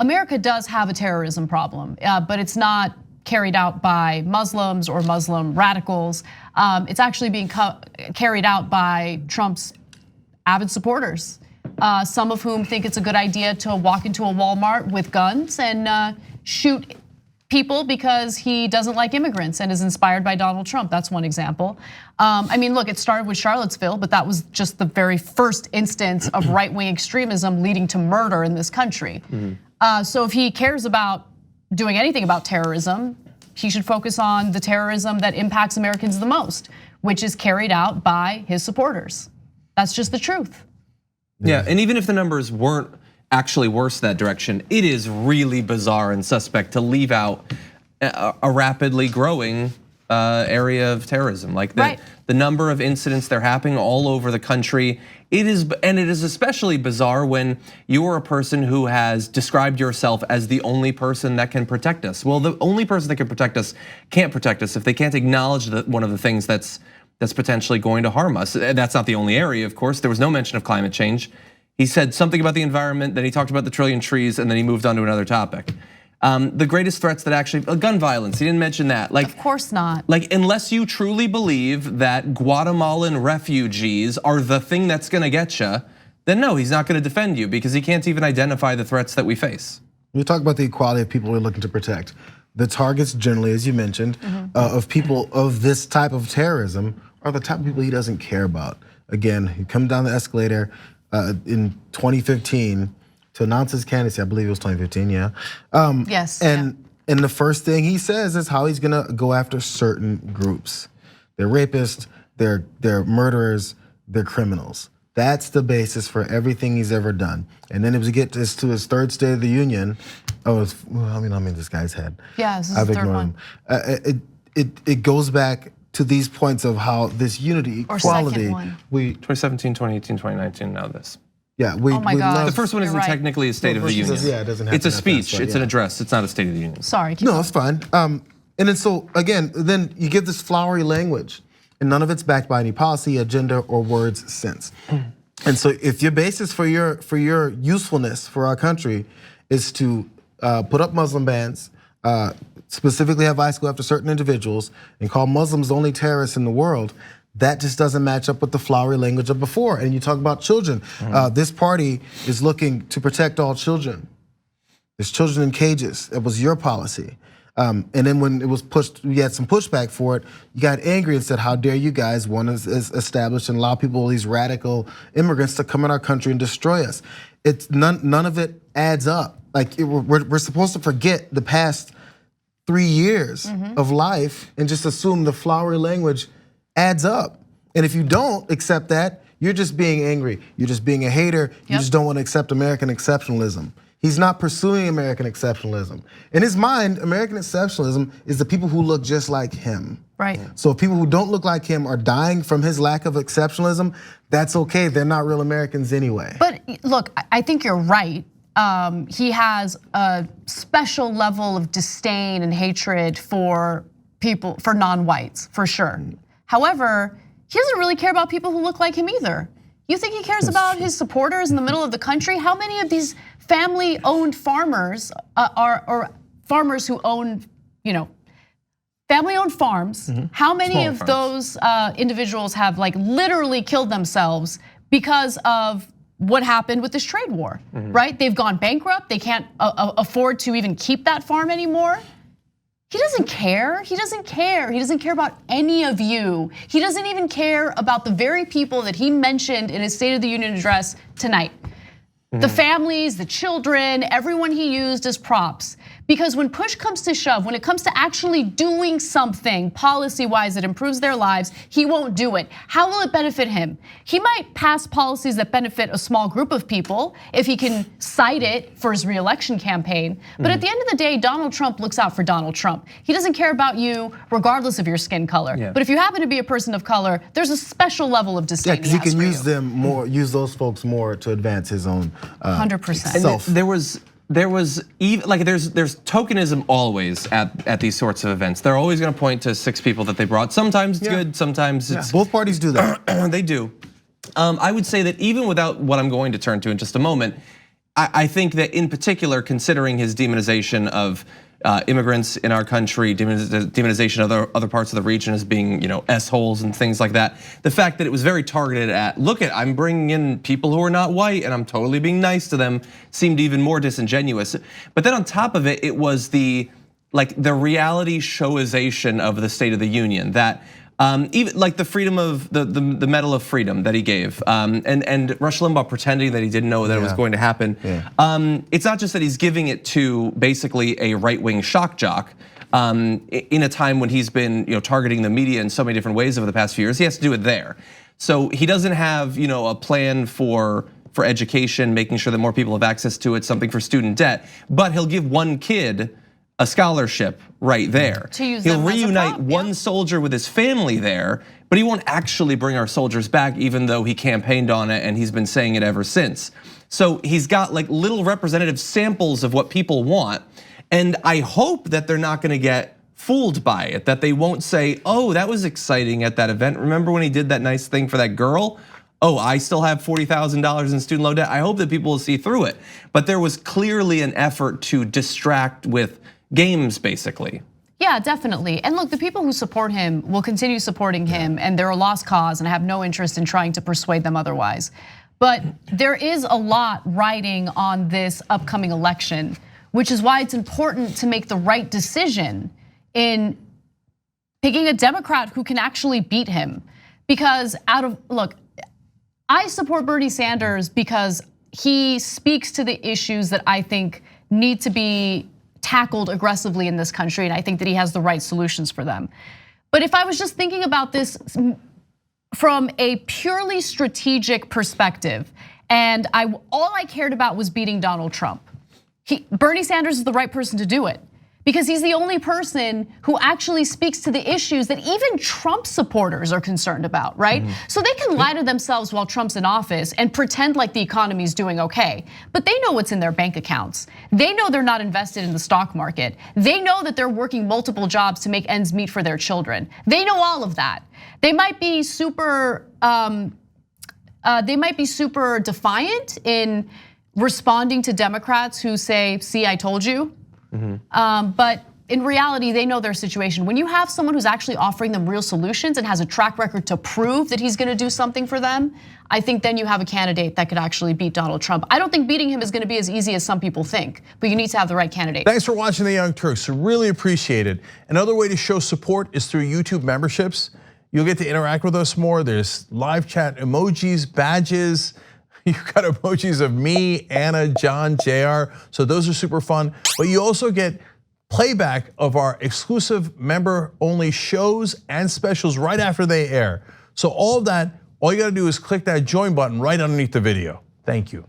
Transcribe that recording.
America does have a terrorism problem, but it's not carried out by Muslims or Muslim radicals. It's actually being carried out by Trump's avid supporters, some of whom think it's a good idea to walk into a Walmart with guns and shoot people because he doesn't like immigrants and is inspired by Donald Trump. That's one example. I mean, look, it started with Charlottesville, but that was just the very first instance of right-wing extremism leading to murder in this country. So if he cares about doing anything about terrorism, he should focus on the terrorism that impacts Americans the most, which is carried out by his supporters. That's just the truth. Yeah, and even if the numbers weren't actually worse that direction, it is really bizarre and suspect to leave out a rapidly growing area of terrorism. Like the number of incidents they're happening all over the country. It is especially bizarre when you are a person who has described yourself as the only person that can protect us. Well, the only person that can protect us can't protect us if they can't acknowledge that one of the things that's potentially going to harm us. That's not the only area, of course. There was no mention of climate change. He said something about the environment, then he talked about the trillion trees, and then he moved on to another topic. The greatest threats that actually, gun violence, he didn't mention that. Like, of course not. Like, unless you truly believe that Guatemalan refugees are the thing that's gonna get you, then no, he's not gonna defend you because he can't even identify the threats that we face. We talk about the equality of people we're looking to protect. The targets generally, as you mentioned, of people of this type of terrorism are the type of people he doesn't care about. Again, he come down the escalator in 2015 to announce his candidacy. I believe it was 2015, yeah. Yes. And the first thing he says is how he's gonna go after certain groups. They're rapists, they're murderers, they're criminals. That's the basis for everything he's ever done. And then as we get to his third State of the Union, I mean, this guy's head. Yeah, this is the third one. It goes back to these points of how this unity, equality, 2017, 2018, 2019, now this. Yeah, we the first one isn't technically a State of the Union. Yeah, it doesn't have it's a speech, it's an address, it's not a State of the Union. Sorry. No, it's fine. And then so again, then you give this flowery language, and none of it's backed by any policy, agenda, or words sense. And so if your basis for your usefulness for our country is to put up Muslim bans, specifically have ICE go after certain individuals and call Muslims the only terrorists in the world, that just doesn't match up with the flowery language of before. And you talk about children. This party is looking to protect all children. There's children in cages. That was your policy. And then when it was pushed, you had some pushback for it. You got angry and said, "How dare you guys want to establish and allow people, these radical immigrants, to come in our country and destroy us?" It's none of it adds up. Like we're supposed to forget the past 3 years of life and just assume the flowery language adds up. And if you don't accept that, you're just being angry. You're just being a hater. You just don't want to accept American exceptionalism. He's not pursuing American exceptionalism. In his mind, American exceptionalism is the people who look just like him. Right. So if people who don't look like him are dying from his lack of exceptionalism, that's okay. They're not real Americans anyway. But look, I think you're right. He has a special level of disdain and hatred for people, for non-whites, for sure. However, he doesn't really care about people who look like him either. You think he cares about his supporters in the middle of the country? How many of these family-owned farmers or farmers who own, family-owned farms? How many of those individuals have like literally killed themselves because of what happened with this trade war, right? They've gone bankrupt. They can't afford to even keep that farm anymore. He doesn't care. He doesn't care. He doesn't care about any of you. He doesn't even care about the very people that he mentioned in his State of the Union address tonight. The families, the children, everyone he used as props. Because when push comes to shove, when it comes to actually doing something policy-wise that improves their lives, he won't do it. How will it benefit him? He might pass policies that benefit a small group of people if he can cite it for his re-election campaign. But at the end of the day, Donald Trump looks out for Donald Trump. He doesn't care about you regardless of your skin color. But if you happen to be a person of color, there's a special level of disdain. Yeah, because he can use them more, use those folks more to advance his own 100%. self. There was even like there's tokenism always at these sorts of events. They're always going to point to 6 people that they brought. Sometimes it's good, sometimes it's both parties do that. They do. I would say that even without what I'm going to turn to in just a moment, I think that in particular, considering his demonization of immigrants in our country, demonization of other parts of the region as being, S-holes and things like that. The fact that it was very targeted at, look at, I'm bringing in people who are not white and I'm totally being nice to them, seemed even more disingenuous. But then on top of it, it was the reality showization of the State of the Union that even like the freedom of the Medal of Freedom that he gave, and Rush Limbaugh pretending that he didn't know that it was going to happen. It's not just that he's giving it to basically a right-wing shock jock in a time when he's been targeting the media in so many different ways over the past few years. He has to do it there. So he doesn't have a plan for education, making sure that more people have access to it, something for student debt, but he'll give one kid a scholarship right there. He'll reunite one soldier with his family there, but he won't actually bring our soldiers back, even though he campaigned on it and he's been saying it ever since. So he's got like little representative samples of what people want. And I hope that they're not gonna get fooled by it, that they won't say, oh, that was exciting at that event. Remember when he did that nice thing for that girl? Oh, I still have $40,000 in student loan debt. I hope that people will see through it. But there was clearly an effort to distract with games, basically. Yeah, definitely. And look, the people who support him will continue supporting him, and they're a lost cause, and I have no interest in trying to persuade them otherwise. But there is a lot riding on this upcoming election, which is why it's important to make the right decision in picking a Democrat who can actually beat him. Because look, I support Bernie Sanders because he speaks to the issues that I think need to be tackled aggressively in this country, and I think that he has the right solutions for them. But if I was just thinking about this from a purely strategic perspective, and all I cared about was beating Donald Trump, Bernie Sanders is the right person to do it, because he's the only person who actually speaks to the issues that even Trump supporters are concerned about, right? So they can lie to themselves while Trump's in office and pretend like the economy's doing okay, but they know what's in their bank accounts. They know they're not invested in the stock market. They know that they're working multiple jobs to make ends meet for their children. They know all of that. They might be super defiant in responding to Democrats who say, see, I told you. But in reality, they know their situation. When you have someone who's actually offering them real solutions and has a track record to prove that he's gonna do something for them, I think then you have a candidate that could actually beat Donald Trump. I don't think beating him is gonna be as easy as some people think, but you need to have the right candidate. Thanks for watching the Young Turks, really appreciate it. Another way to show support is through YouTube memberships. You'll get to interact with us more. There's live chat emojis, badges. You've got emojis of me, Anna, John, Jayar. So those are super fun. But you also get playback of our exclusive member-only shows and specials right after they air. So all of that, all you gotta do is click that join button right underneath the video. Thank you.